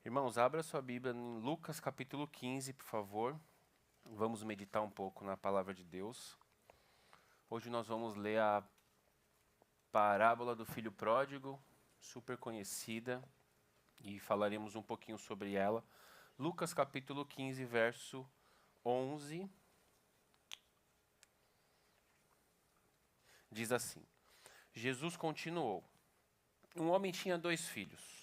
Irmãos, abra sua Bíblia em Lucas capítulo 15, por favor. Vamos meditar um pouco na palavra de Deus. Hoje nós vamos ler a parábola do filho pródigo, super conhecida, e falaremos um pouquinho sobre ela. Lucas capítulo 15, verso 11, diz assim: Jesus continuou: Um homem tinha 2 filhos.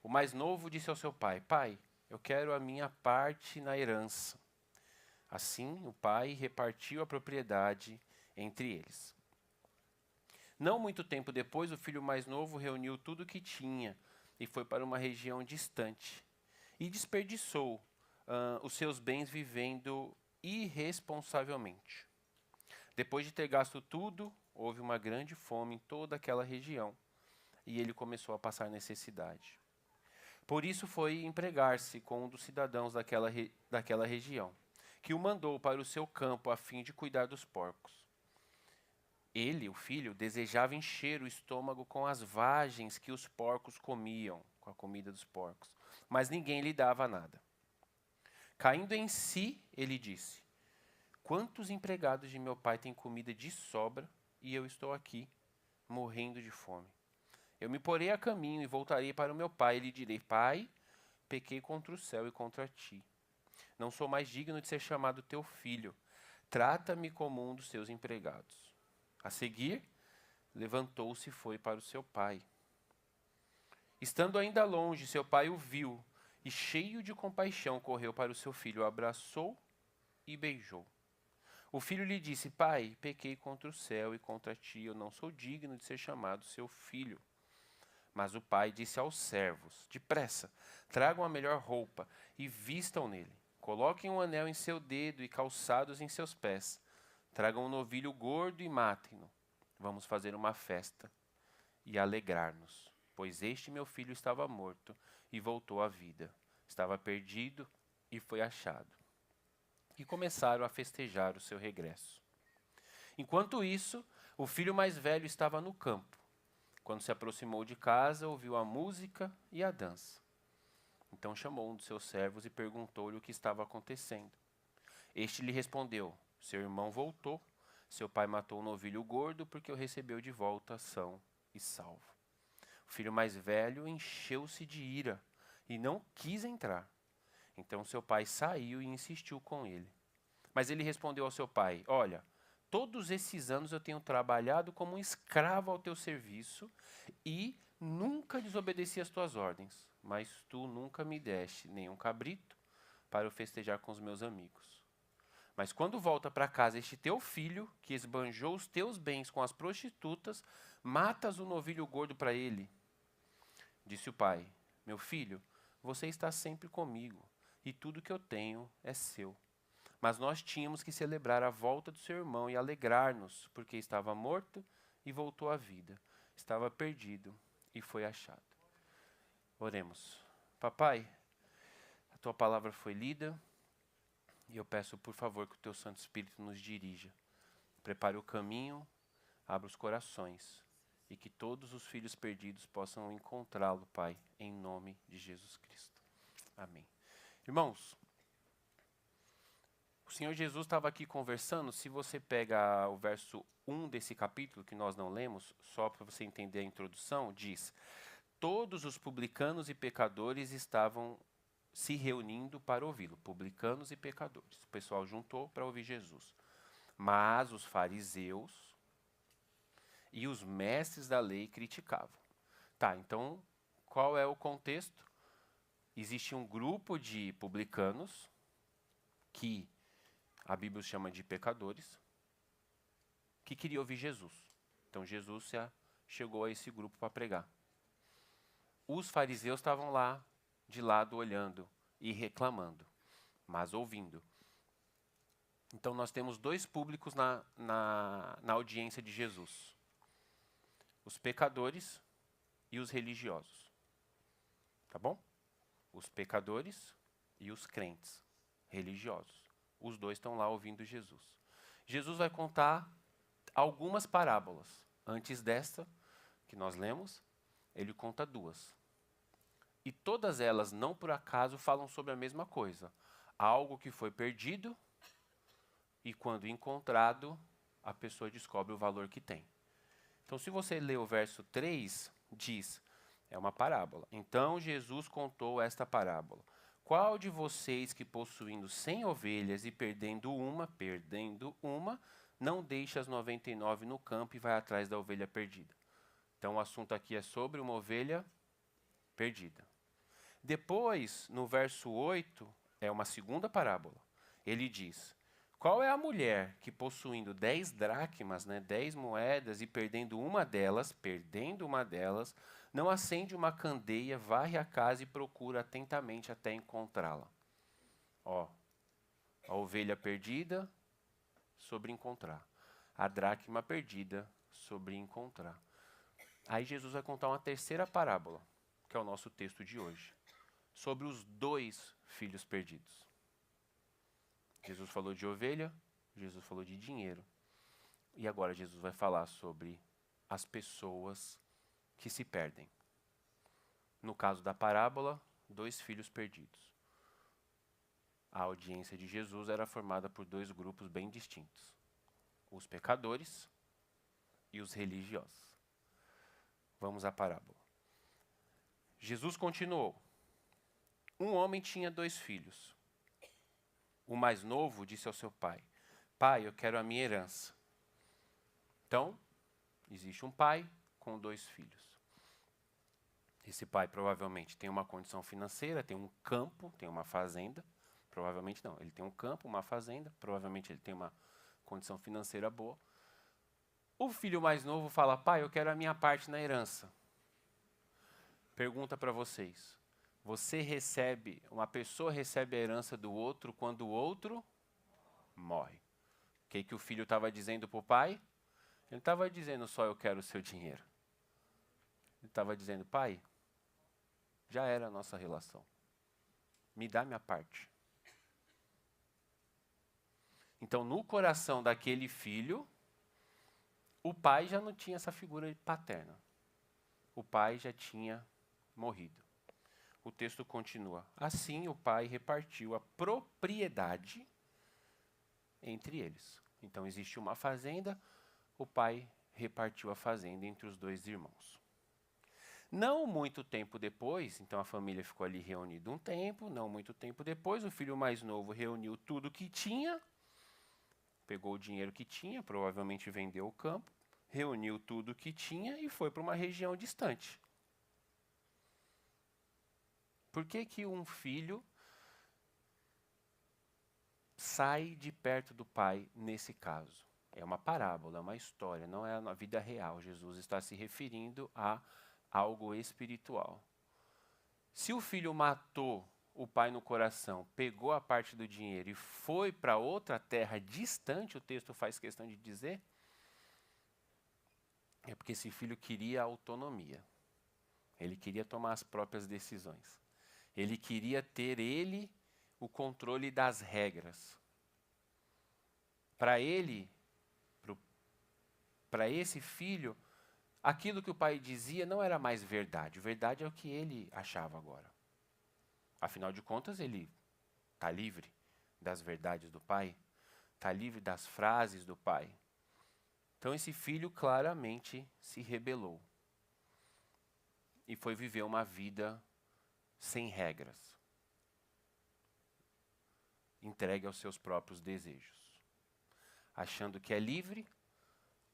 O mais novo disse ao seu pai: Pai, eu quero a minha parte na herança. Assim, o pai repartiu a propriedade entre eles. Não muito tempo depois, o filho mais novo reuniu tudo o que tinha e foi para uma região distante. E desperdiçou os seus bens vivendo irresponsavelmente. Depois de ter gasto tudo, houve uma grande fome em toda aquela região e ele começou a passar necessidade. Por isso foi empregar-se com um dos cidadãos daquela região, que o mandou para o seu campo a fim de cuidar dos porcos. Ele, o filho, desejava encher o estômago com as vagens que os porcos comiam, com a comida dos porcos, mas ninguém lhe dava nada. Caindo em si, ele disse: Quantos empregados de meu pai têm comida de sobra e eu estou aqui, morrendo de fome? Eu me porei a caminho e voltarei para o meu pai e lhe direi: Pai, pequei contra o céu e contra ti. Não sou mais digno de ser chamado teu filho. Trata-me como um dos teus empregados. A seguir, levantou-se e foi para o seu pai. Estando ainda longe, seu pai o viu e, cheio de compaixão, correu para o seu filho, o abraçou e beijou. O filho lhe disse: Pai, pequei contra o céu e contra ti, eu não sou digno de ser chamado seu filho. Mas o pai disse aos servos: Depressa, tragam a melhor roupa e vistam nele. Coloquem um anel em seu dedo e calçados em seus pés. Tragam um novilho gordo e matem-no. Vamos fazer uma festa e alegrar-nos, pois este meu filho estava morto e voltou à vida. Estava perdido e foi achado. E começaram a festejar o seu regresso. Enquanto isso, o filho mais velho estava no campo. Quando se aproximou de casa, ouviu a música e a dança. Então chamou um dos seus servos e perguntou-lhe o que estava acontecendo. Este lhe respondeu: Seu irmão voltou. Seu pai matou um novilho gordo porque o recebeu de volta são e salvo. O filho mais velho encheu-se de ira e não quis entrar. Então seu pai saiu e insistiu com ele. Mas ele respondeu ao seu pai: Olha, todos esses anos eu tenho trabalhado como um escravo ao teu serviço e nunca desobedeci às tuas ordens, mas tu nunca me deste nenhum cabrito para eu festejar com os meus amigos. Mas quando volta para casa este teu filho, que esbanjou os teus bens com as prostitutas, matas o novilho gordo para ele. Disse o pai: Meu filho, você está sempre comigo e tudo que eu tenho é seu. Mas nós tínhamos que celebrar a volta do seu irmão e alegrar-nos, porque estava morto e voltou à vida. Estava perdido e foi achado. Oremos. Papai, a tua palavra foi lida e eu peço, por favor, que o teu Santo Espírito nos dirija. Prepare o caminho, abra os corações e que todos os filhos perdidos possam encontrá-lo, Pai, em nome de Jesus Cristo. Amém. Irmãos, o Senhor Jesus estava aqui conversando. Se você pega o verso 1 desse capítulo, que nós não lemos, só para você entender a introdução, diz: Todos os publicanos e pecadores estavam se reunindo para ouvi-lo. Publicanos e pecadores. O pessoal juntou para ouvir Jesus. Mas os fariseus e os mestres da lei criticavam. Tá, então qual é o contexto? Existe um grupo de publicanos que a Bíblia chama de pecadores, que queria ouvir Jesus. Então Jesus chegou a esse grupo para pregar. Os fariseus estavam lá, de lado, olhando e reclamando, mas ouvindo. Então nós temos 2 públicos na audiência de Jesus: os pecadores e os religiosos. Tá bom? Os pecadores e os crentes religiosos. Os 2 estão lá ouvindo Jesus. Jesus vai contar algumas parábolas. Antes desta, que nós lemos, ele conta 2. E todas elas, não por acaso, falam sobre a mesma coisa. Algo que foi perdido e quando encontrado, a pessoa descobre o valor que tem. Então, se você ler o verso 3, diz, é uma parábola. Então, Jesus contou esta parábola. Qual de vocês que possuindo 100 ovelhas e perdendo uma, não deixa as 99 no campo e vai atrás da ovelha perdida? Então, o assunto aqui é sobre uma ovelha perdida. Depois, no verso 8, é uma segunda parábola. Ele diz, qual é a mulher que possuindo 10 dracmas, 10 moedas e perdendo uma delas, não acende uma candeia, varre a casa e procura atentamente até encontrá-la? Ó, a ovelha perdida sobre encontrar. A dracma perdida sobre encontrar. Aí Jesus vai contar uma terceira parábola, que é o nosso texto de hoje, sobre os 2 filhos perdidos. Jesus falou de ovelha, Jesus falou de dinheiro. E agora Jesus vai falar sobre as pessoas que se perdem. No caso da parábola, 2 filhos perdidos. A audiência de Jesus era formada por 2 grupos bem distintos: os pecadores e os religiosos. Vamos à parábola. Jesus continuou. Um homem tinha 2 filhos. O mais novo disse ao seu pai, pai, eu quero a minha herança. Então, existe um pai com 2 filhos. Esse pai provavelmente tem uma condição financeira, tem um campo, tem uma fazenda. Provavelmente não, ele tem um campo, uma fazenda, provavelmente ele tem uma condição financeira boa. O filho mais novo fala, pai, eu quero a minha parte na herança. Pergunta para vocês, uma pessoa recebe a herança do outro quando o outro morre. O que o filho estava dizendo para o pai? Ele estava dizendo só eu quero o seu dinheiro. Ele estava dizendo, pai, já era a nossa relação. Me dá minha parte. Então, no coração daquele filho, o pai já não tinha essa figura paterna. O pai já tinha morrido. O texto continua. Assim, o pai repartiu a propriedade entre eles. Então, existe uma fazenda, o pai repartiu a fazenda entre os 2 irmãos. Não muito tempo depois, então a família ficou ali reunida um tempo, não muito tempo depois, o filho mais novo reuniu tudo que tinha, pegou o dinheiro que tinha, provavelmente vendeu o campo, reuniu tudo que tinha e foi para uma região distante. Por que um filho sai de perto do pai nesse caso? É uma parábola, é uma história, não é na vida real. Jesus está se referindo a algo espiritual. Se o filho matou o pai no coração, pegou a parte do dinheiro e foi para outra terra distante, o texto faz questão de dizer, é porque esse filho queria autonomia. Ele queria tomar as próprias decisões. Ele queria ter o controle das regras. Para esse filho, aquilo que o pai dizia não era mais verdade. Verdade é o que ele achava agora. Afinal de contas, ele está livre das verdades do pai, está livre das frases do pai. Então, esse filho claramente se rebelou e foi viver uma vida sem regras, entregue aos seus próprios desejos, achando que é livre,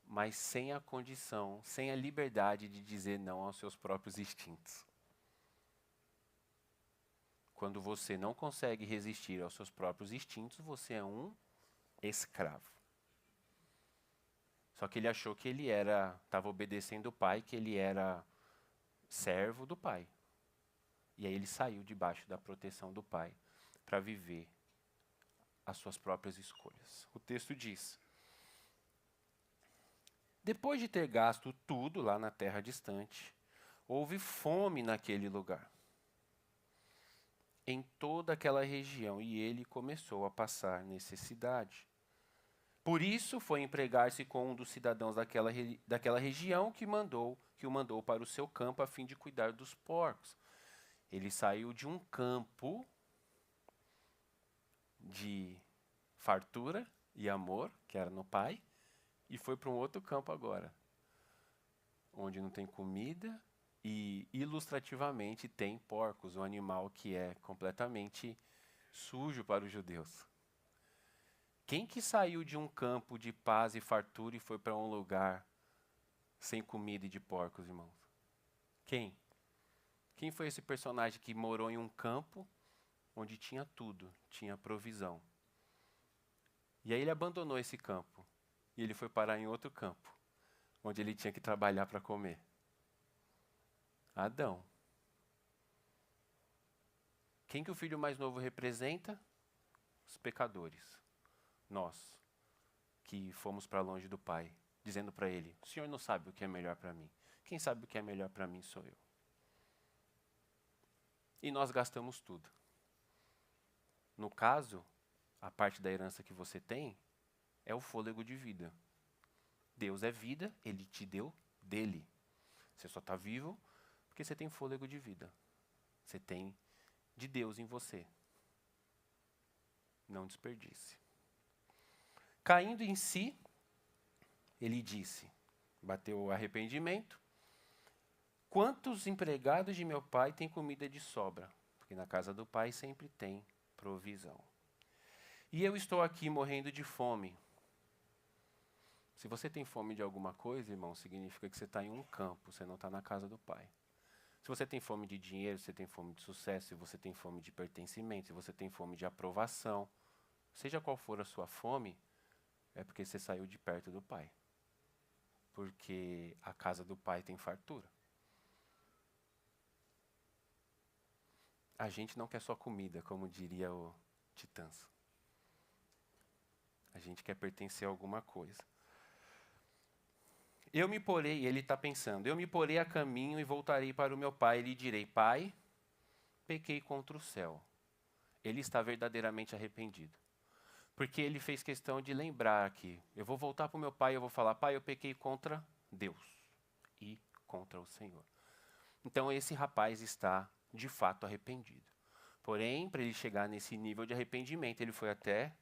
mas sem a condição, sem a liberdade de dizer não aos seus próprios instintos. Quando você não consegue resistir aos seus próprios instintos, você é um escravo. Só que ele achou que ele estava obedecendo o pai, que ele era servo do pai. E aí ele saiu debaixo da proteção do pai para viver as suas próprias escolhas. O texto diz: depois de ter gasto tudo lá na terra distante, houve fome naquele lugar, em toda aquela região, e ele começou a passar necessidade. Por isso foi empregar-se com um dos cidadãos daquela região que o mandou para o seu campo a fim de cuidar dos porcos. Ele saiu de um campo de fartura e amor, que era no pai, e foi para um outro campo agora, onde não tem comida e, ilustrativamente, tem porcos, um animal que é completamente sujo para os judeus. Quem que saiu de um campo de paz e fartura e foi para um lugar sem comida e de porcos, irmãos? Quem? Quem foi esse personagem que morou em um campo onde tinha tudo, tinha provisão? E aí ele abandonou esse campo e ele foi parar em outro campo, onde ele tinha que trabalhar para comer. Adão. Quem que o filho mais novo representa? Os pecadores. Nós, que fomos para longe do Pai, dizendo para ele: o Senhor não sabe o que é melhor para mim. Quem sabe o que é melhor para mim sou eu. E nós gastamos tudo. No caso, a parte da herança que você tem é o fôlego de vida. Deus é vida, Ele te deu dele. Você só está vivo porque você tem fôlego de vida. Você tem de Deus em você. Não desperdice. Caindo em si, ele disse, bateu o arrependimento: quantos empregados de meu pai têm comida de sobra? Porque na casa do pai sempre tem provisão. E eu estou aqui morrendo de fome. Se você tem fome de alguma coisa, irmão, significa que você está em um campo, você não está na casa do pai. Se você tem fome de dinheiro, se você tem fome de sucesso, se você tem fome de pertencimento, se você tem fome de aprovação, seja qual for a sua fome, é porque você saiu de perto do pai. Porque a casa do pai tem fartura. A gente não quer só comida, como diria o Titãs. A gente quer pertencer a alguma coisa. Eu me porei, ele está pensando, eu me porei a caminho e voltarei para o meu pai e lhe direi: pai, pequei contra o céu. Ele está verdadeiramente arrependido. Porque ele fez questão de lembrar aqui: eu vou voltar para o meu pai e eu vou falar: pai, eu pequei contra Deus e contra o Senhor. Então esse rapaz está de fato arrependido. Porém, para ele chegar nesse nível de arrependimento, ele foi até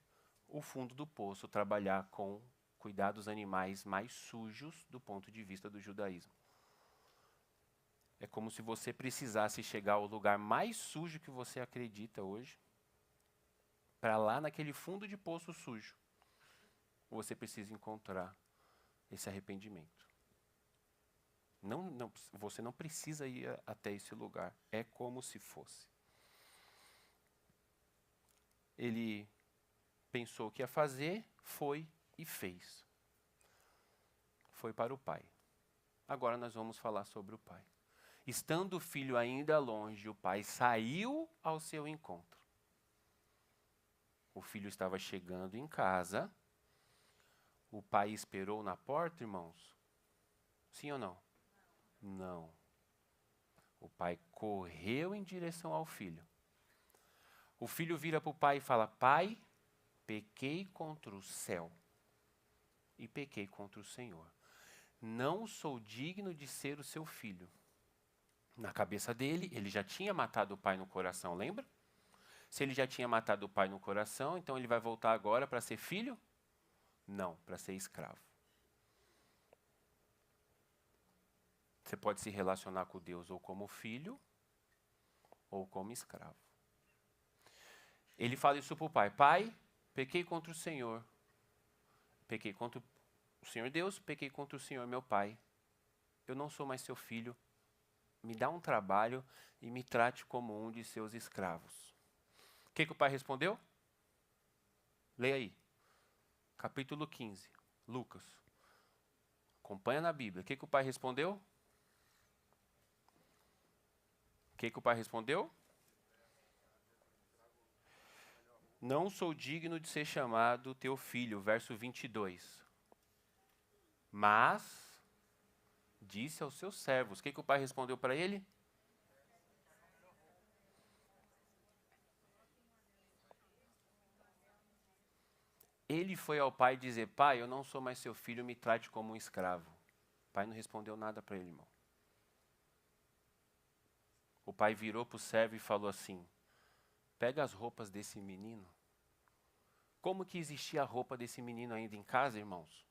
o fundo do poço trabalhar com cuidar dos animais mais sujos do ponto de vista do judaísmo. É como se você precisasse chegar ao lugar mais sujo que você acredita hoje, para lá naquele fundo de poço sujo, você precisa encontrar esse arrependimento. Você não precisa ir até esse lugar. É como se fosse. Ele pensou o que ia fazer, foi e fez. Foi para o pai. Agora nós vamos falar sobre o pai. Estando o filho ainda longe, o pai saiu ao seu encontro. O filho estava chegando em casa. O pai esperou na porta, irmãos? Sim ou não? Não. O pai correu em direção ao filho. O filho vira para o pai e fala: pai, pequei contra o céu e pequei contra o Senhor. Não sou digno de ser o seu filho. Na cabeça dele, ele já tinha matado o pai no coração, lembra? Se ele já tinha matado o pai no coração, então ele vai voltar agora para ser filho? Não, para ser escravo. Você pode se relacionar com Deus ou como filho ou como escravo. Ele fala isso para o pai: pai, pequei contra o Senhor. Pequei contra o Senhor Deus, pequei contra o Senhor meu pai. Eu não sou mais seu filho. Me dá um trabalho e me trate como um de seus escravos. O que o pai respondeu? Leia aí. Capítulo 15, Lucas. Acompanha na Bíblia. O que o pai respondeu? O que o pai respondeu? Não sou digno de ser chamado teu filho, verso 22. Mas disse aos seus servos. O que o pai respondeu para ele? Ele foi ao pai dizer: pai, eu não sou mais seu filho, me trate como um escravo. O pai não respondeu nada para ele, irmão. O pai virou para o servo e falou assim: pega as roupas desse menino. Como que existia a roupa desse menino ainda em casa, irmãos?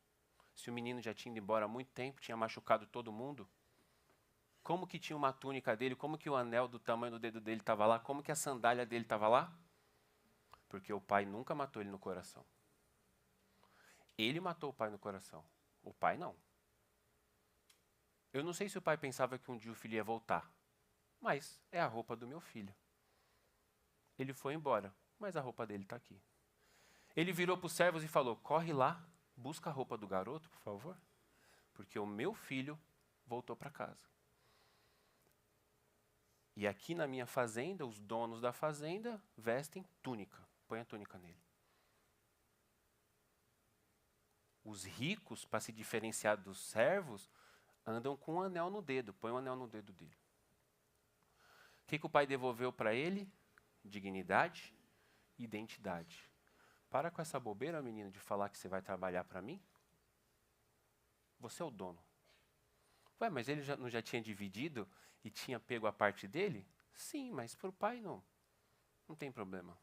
Se o menino já tinha ido embora há muito tempo, tinha machucado todo mundo. Como que tinha uma túnica dele? Como que o anel do tamanho do dedo dele estava lá? Como que a sandália dele estava lá? Porque o pai nunca matou ele no coração. Ele matou o pai no coração. O pai não. Eu não sei se o pai pensava que um dia o filho ia voltar. Mas é a roupa do meu filho. Ele foi embora, mas a roupa dele está aqui. Ele virou para os servos e falou: corre lá, busca a roupa do garoto, por favor. Porque o meu filho voltou para casa. E aqui na minha fazenda, os donos da fazenda vestem túnica. Põe a túnica nele. Os ricos, para se diferenciar dos servos, andam com um anel no dedo. Põe um anel no dedo dele. O que o pai devolveu para ele? Dignidade e identidade. Para com essa bobeira, menino, de falar que você vai trabalhar para mim. Você é o dono. Ué, mas ele não já tinha dividido e tinha pego a parte dele? Sim, mas para o pai não. Não tem problema.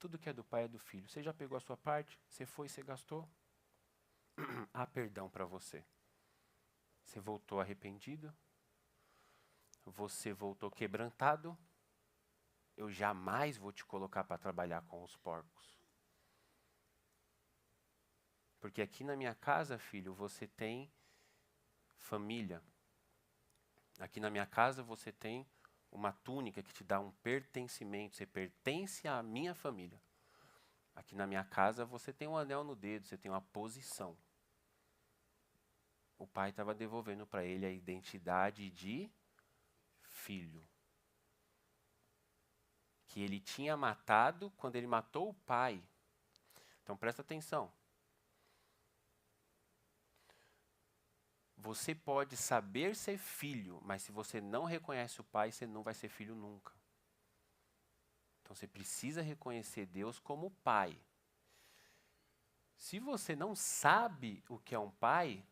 Tudo que é do pai é do filho. Você já pegou a sua parte? Você foi, você gastou? Há perdão para você. Você voltou arrependido? Você voltou quebrantado? Eu jamais vou te colocar para trabalhar com os porcos. Porque aqui na minha casa, filho, você tem família. Aqui na minha casa você tem uma túnica que te dá um pertencimento. Você pertence à minha família. Aqui na minha casa você tem um anel no dedo, você tem uma posição. O pai estava devolvendo para ele a identidade de filho. Que ele tinha matado quando ele matou o pai. Então presta atenção. Você pode saber ser filho, mas se você não reconhece o pai, você não vai ser filho nunca. Então você precisa reconhecer Deus como pai. Se você não sabe o que é um pai,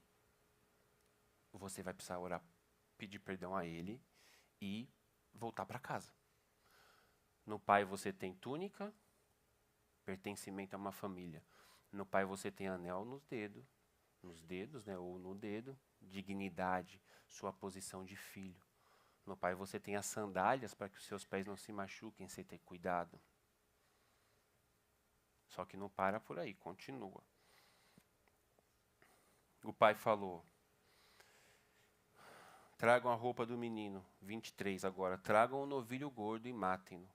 você vai precisar orar, pedir perdão a ele e voltar para casa. No pai você tem túnica, pertencimento a uma família. No pai você tem anel nos dedos, né, ou no dedo, dignidade, sua posição de filho. No pai você tem as sandálias para que os seus pés não se machuquem, você ter cuidado. Só que não para por aí, continua. O pai falou: tragam a roupa do menino, 23 agora, tragam o novilho gordo e matem-no.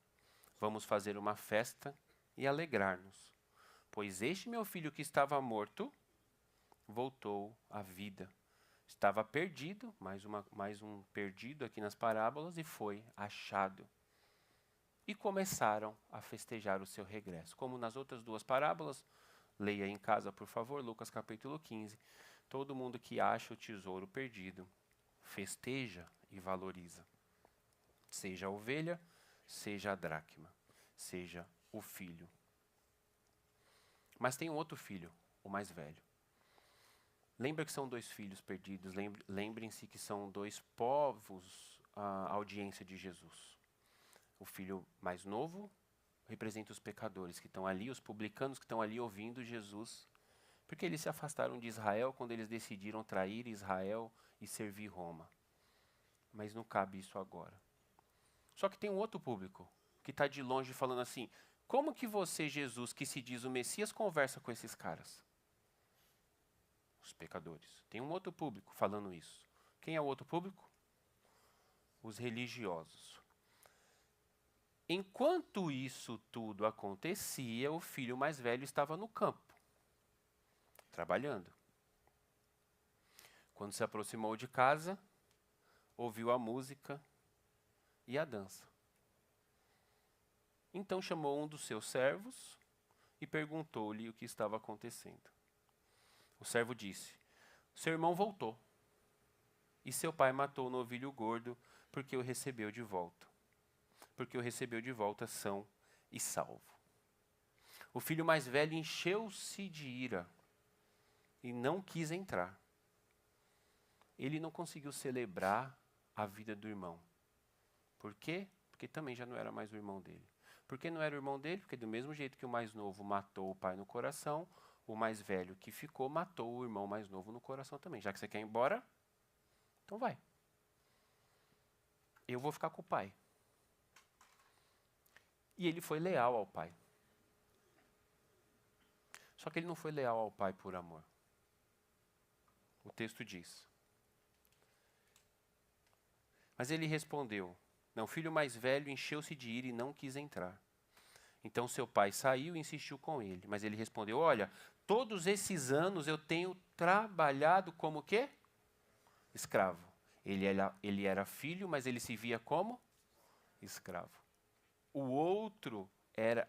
Vamos fazer uma festa e alegrar-nos. Pois este meu filho que estava morto, voltou à vida. Estava perdido, mais um perdido aqui nas parábolas, e foi achado. E começaram a festejar o seu regresso. Como nas outras duas parábolas, leia em casa, por favor, Lucas capítulo 15. Todo mundo que acha o tesouro perdido, festeja e valoriza. Seja a ovelha, seja a dracma, seja o filho. Mas tem um outro filho, o mais velho. Lembra que são dois filhos perdidos, lembrem-se que são dois povos à audiência de Jesus. O filho mais novo representa os pecadores que estão ali, os publicanos que estão ali ouvindo Jesus, porque eles se afastaram de Israel quando eles decidiram trair Israel e servir Roma. Mas não cabe isso agora. Só que tem um outro público que está de longe falando assim: como que você, Jesus, que se diz o Messias, conversa com esses caras? Os pecadores. Tem um outro público falando isso. Quem é o outro público? Os religiosos. Enquanto isso tudo acontecia, o filho mais velho estava no campo, trabalhando. Quando se aproximou de casa, ouviu a música e a dança. Então chamou um dos seus servos e perguntou-lhe o que estava acontecendo. O servo disse: seu irmão voltou, e seu pai matou o novilho gordo porque o recebeu de volta. Porque o recebeu de volta são e salvo. O filho mais velho encheu-se de ira e não quis entrar. Ele não conseguiu celebrar a vida do irmão. Por quê? Porque também já não era mais o irmão dele. Por que não era o irmão dele? Porque do mesmo jeito que o mais novo matou o pai no coração, o mais velho que ficou matou o irmão mais novo no coração também. Já que você quer ir embora, então vai. Eu vou ficar com o pai. E ele foi leal ao pai. Só que ele não foi leal ao pai por amor. O texto diz. Mas ele respondeu: não, o filho mais velho encheu-se de ira e não quis entrar. Então seu pai saiu e insistiu com ele. Mas ele respondeu: olha, todos esses anos eu tenho trabalhado como quê? Escravo. Ele era filho, mas ele se via como escravo. O outro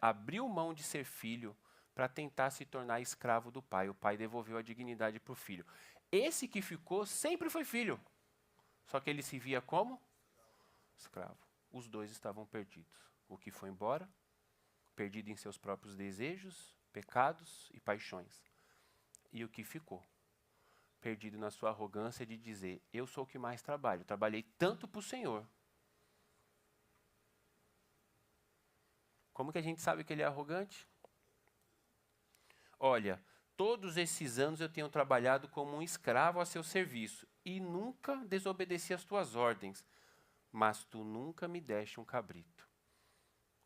abriu mão de ser filho para tentar se tornar escravo do pai. O pai devolveu a dignidade para o filho. Esse que ficou sempre foi filho. Só que ele se via como escravo. Os dois estavam perdidos. O que foi embora, perdido em seus próprios desejos, pecados e paixões. E o que ficou, perdido na sua arrogância de dizer: eu sou o que mais trabalho. Trabalhei tanto para o Senhor. Como que a gente sabe que ele é arrogante? Olha, todos esses anos eu tenho trabalhado como um escravo a seu serviço e nunca desobedeci às tuas ordens, mas tu nunca me deste um cabrito.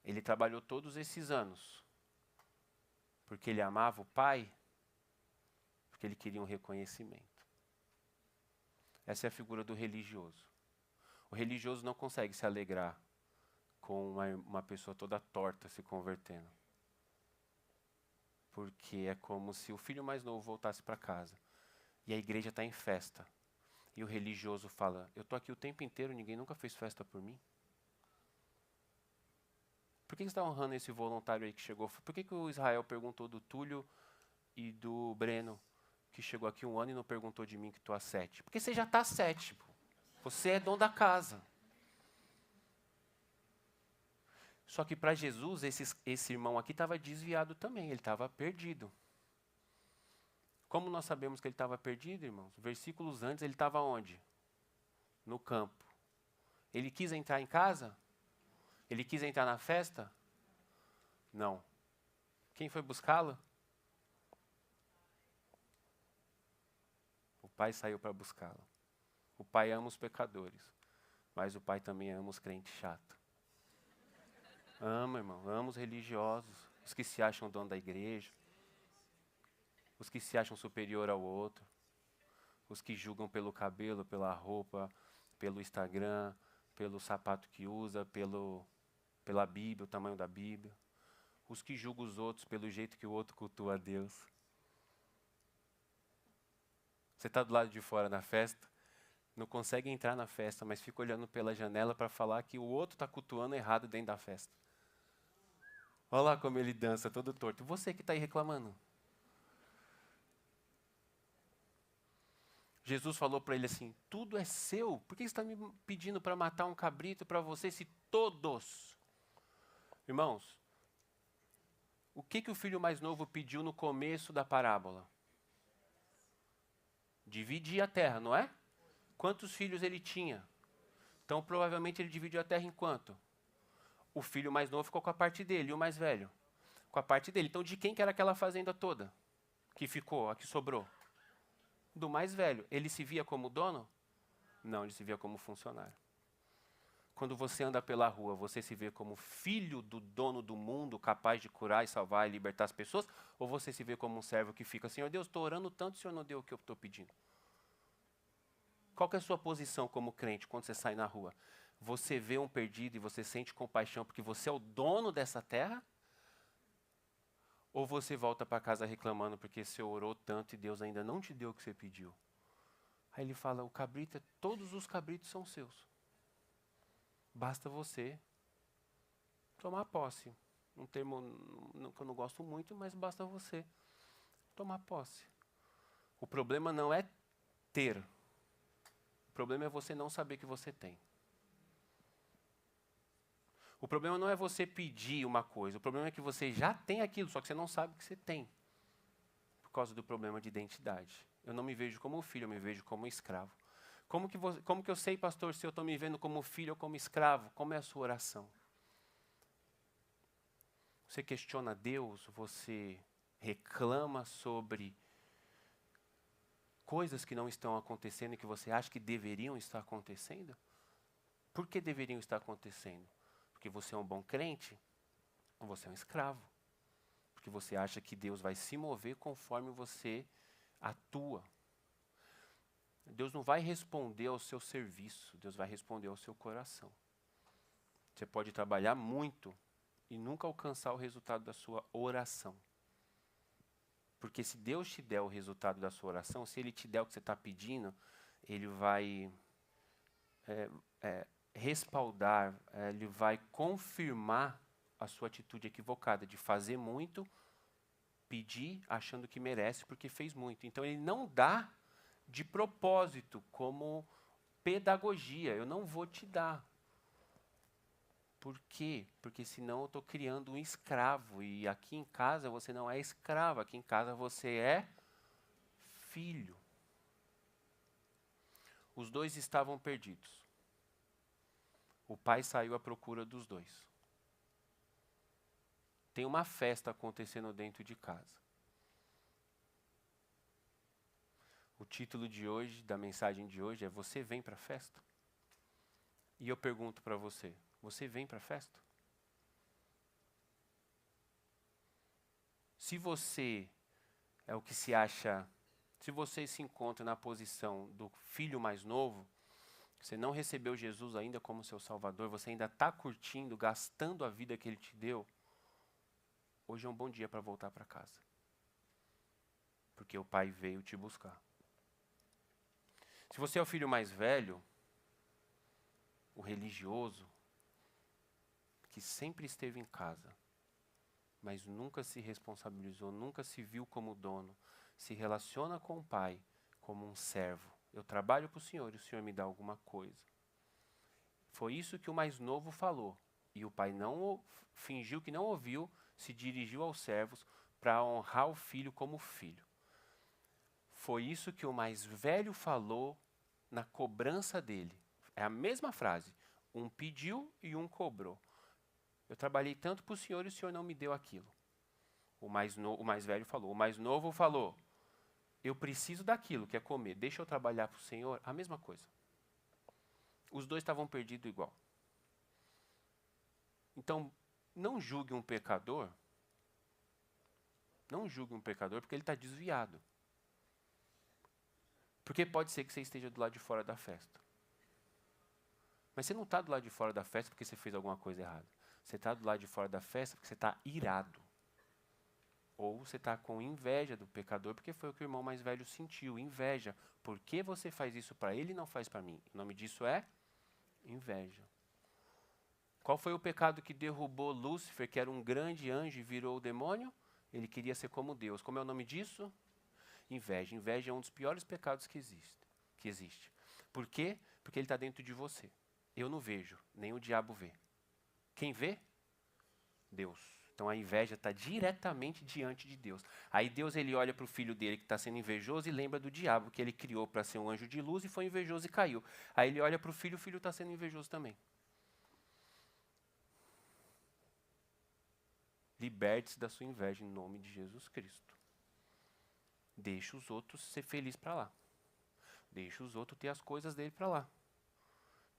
Ele trabalhou todos esses anos porque ele amava o pai, porque ele queria um reconhecimento. Essa é a figura do religioso. O religioso não consegue se alegrar com uma pessoa toda torta se convertendo. Porque é como se o filho mais novo voltasse para casa e a igreja está em festa. E o religioso fala: eu estou aqui o tempo inteiro, ninguém nunca fez festa por mim. Por que você está honrando esse voluntário aí que chegou? Por que o Israel perguntou do Túlio e do Breno, que chegou aqui 1 ano e não perguntou de mim que estou há 7? Porque você já está há 7. Você é dono da casa. Só que para Jesus, esse irmão aqui estava desviado também, ele estava perdido. Como nós sabemos que ele estava perdido, irmãos? Versículos antes, ele estava onde? No campo. Ele quis entrar em casa? Ele quis entrar na festa? Não. Quem foi buscá-lo? O pai saiu para buscá-lo. O pai ama os pecadores, mas o pai também ama os crentes chatos. Ama, irmão, ama os religiosos, os que se acham dono da igreja, os que se acham superior ao outro, os que julgam pelo cabelo, pela roupa, pelo Instagram, pelo sapato que usa, pela Bíblia, o tamanho da Bíblia, os que julgam os outros pelo jeito que o outro cultua a Deus. Você está do lado de fora na festa, não consegue entrar na festa, mas fica olhando pela janela para falar que o outro está cultuando errado dentro da festa. Olha lá como ele dança, todo torto. Você que está aí reclamando. Jesus falou para ele assim: tudo é seu. Por que você está me pedindo para matar um cabrito para você se todos? Irmãos, o que o filho mais novo pediu no começo da parábola? Dividir a terra, não é? Quantos filhos ele tinha? Então, provavelmente, ele dividiu a terra em quanto? O filho mais novo ficou com a parte dele, e o mais velho? Com a parte dele. Então, de quem que era aquela fazenda toda? Que ficou, a que sobrou? Do mais velho. Ele se via como dono? Não, ele se via como funcionário. Quando você anda pela rua, você se vê como filho do dono do mundo, capaz de curar e salvar e libertar as pessoas? Ou você se vê como um servo que fica: Senhor Deus, estou orando tanto, o Senhor não deu o que eu estou pedindo? Qual que é a sua posição como crente quando você sai na rua? Você vê um perdido e você sente compaixão porque você é o dono dessa terra? Ou você volta para casa reclamando porque você orou tanto e Deus ainda não te deu o que você pediu? Aí ele fala: o cabrito, todos os cabritos são seus. Basta você tomar posse. Um termo que eu não gosto muito, mas basta você tomar posse. O problema não é ter. O problema é você não saber que você tem. O problema não é você pedir uma coisa. O problema é que você já tem aquilo, só que você não sabe que você tem. Por causa do problema de identidade. Eu não me vejo como filho, eu me vejo como escravo. Como que eu sei, pastor, se eu estou me vendo como filho ou como escravo? Como é a sua oração? Você questiona Deus? Você reclama sobre coisas que não estão acontecendo e que você acha que deveriam estar acontecendo? Por que deveriam estar acontecendo? Porque você é um bom crente ou você é um escravo? Porque você acha que Deus vai se mover conforme você atua. Deus não vai responder ao seu serviço, Deus vai responder ao seu coração. Você pode trabalhar muito e nunca alcançar o resultado da sua oração. Porque se Deus te der o resultado da sua oração, se Ele te der o que você está pedindo, Ele vai respaldar, Ele vai confirmar a sua atitude equivocada de fazer muito, pedir achando que merece porque fez muito. Então Ele não dá de propósito, como pedagogia. Eu não vou te dar. Por quê? Porque senão eu estou criando um escravo. E aqui em casa você não é escravo. Aqui em casa você é filho. Os dois estavam perdidos. O pai saiu à procura dos dois. Tem uma festa acontecendo dentro de casa. O título de hoje, da mensagem de hoje, é Você vem para a festa? E eu pergunto para você, você vem para a festa? Se você é o que se acha, se você se encontra na posição do filho mais novo, você não recebeu Jesus ainda como seu Salvador, você ainda está curtindo, gastando a vida que Ele te deu, hoje é um bom dia para voltar para casa. Porque o Pai veio te buscar. Se você é o filho mais velho, o religioso, que sempre esteve em casa, mas nunca se responsabilizou, nunca se viu como dono, se relaciona com o pai como um servo. Eu trabalho para o Senhor e o Senhor me dá alguma coisa. Foi isso que o mais novo falou. E o pai não fingiu que não ouviu, se dirigiu aos servos para honrar o filho como filho. Foi isso que o mais velho falou na cobrança dele. É a mesma frase. Um pediu e um cobrou. Eu trabalhei tanto para o Senhor e o Senhor não me deu aquilo. O mais velho falou. O mais novo falou, eu preciso daquilo, que é comer. Deixa eu trabalhar para o Senhor. A mesma coisa. Os dois estavam perdidos igual. Então, não julgue um pecador. Não julgue um pecador porque ele está desviado. Porque pode ser que você esteja do lado de fora da festa. Mas você não está do lado de fora da festa porque você fez alguma coisa errada. Você está do lado de fora da festa porque você está irado. Ou você está com inveja do pecador porque foi o que o irmão mais velho sentiu. Inveja. Por que você faz isso para ele e não faz para mim? O nome disso é inveja. Qual foi o pecado que derrubou Lúcifer, que era um grande anjo e virou o demônio? Ele queria ser como Deus. Como é o nome disso? Inveja. Inveja é um dos piores pecados que existe. Por quê? Porque ele está dentro de você. Eu não vejo, nem o diabo vê. Quem vê? Deus. Então a inveja está diretamente diante de Deus. Aí Deus ele olha para o filho dele que está sendo invejoso e lembra do diabo que ele criou para ser um anjo de luz e foi invejoso e caiu. Aí ele olha para o filho está sendo invejoso também. Liberte-se da sua inveja em nome de Jesus Cristo. Deixe os outros ser felizes para lá. Deixe os outros ter as coisas dele para lá.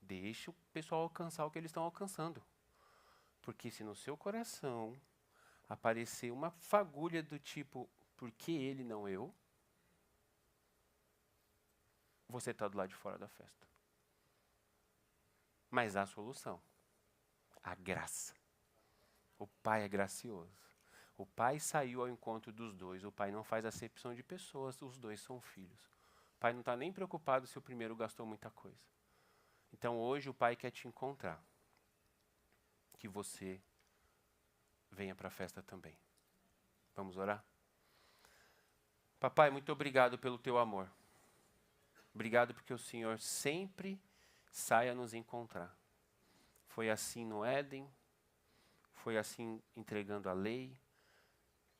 Deixe o pessoal alcançar o que eles estão alcançando. Porque se no seu coração aparecer uma fagulha do tipo, por que ele não eu? Você está do lado de fora da festa. Mas há solução. A graça. O Pai é gracioso. O Pai saiu ao encontro dos dois. O Pai não faz acepção de pessoas, os dois são filhos. O Pai não está nem preocupado se o primeiro gastou muita coisa. Então hoje o Pai quer te encontrar. Que você venha para a festa também. Vamos orar? Papai, muito obrigado pelo teu amor. Obrigado porque o Senhor sempre sai a nos encontrar. Foi assim no Éden, foi assim entregando a lei,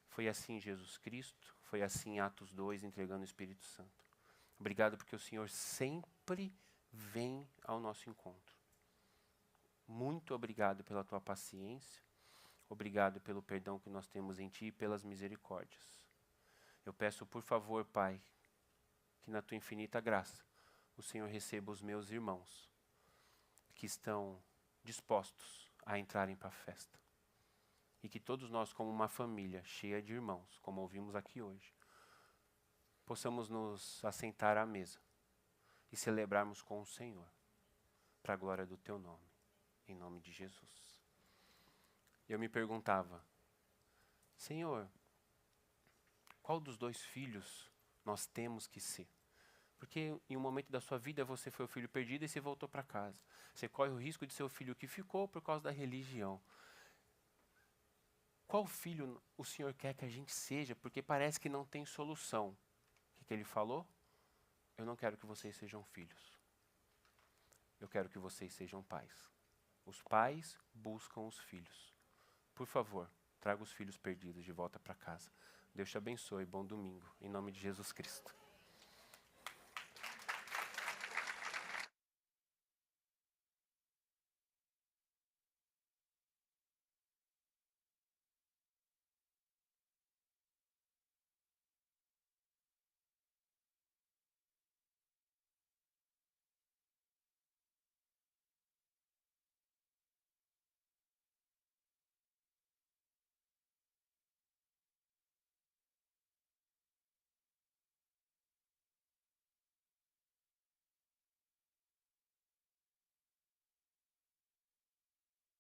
foi assim em Jesus Cristo, foi assim em Atos 2, entregando o Espírito Santo. Obrigado porque o Senhor sempre vem ao nosso encontro. Muito obrigado pela tua paciência. Obrigado pelo perdão que nós temos em ti e pelas misericórdias. Eu peço, por favor, Pai, que na tua infinita graça o Senhor receba os meus irmãos que estão dispostos a entrarem para a festa. E que todos nós, como uma família cheia de irmãos, como ouvimos aqui hoje, possamos nos assentar à mesa e celebrarmos com o Senhor, para a glória do teu nome, em nome de Jesus. Eu me perguntava, Senhor, qual dos dois filhos nós temos que ser? Porque em um momento da sua vida você foi o filho perdido e você voltou para casa. Você corre o risco de ser o filho que ficou por causa da religião. Qual filho o Senhor quer que a gente seja? Porque parece que não tem solução. O que ele falou? Eu não quero que vocês sejam filhos. Eu quero que vocês sejam pais. Os pais buscam os filhos. Por favor, traga os filhos perdidos de volta para casa. Deus te abençoe. Bom domingo. Em nome de Jesus Cristo.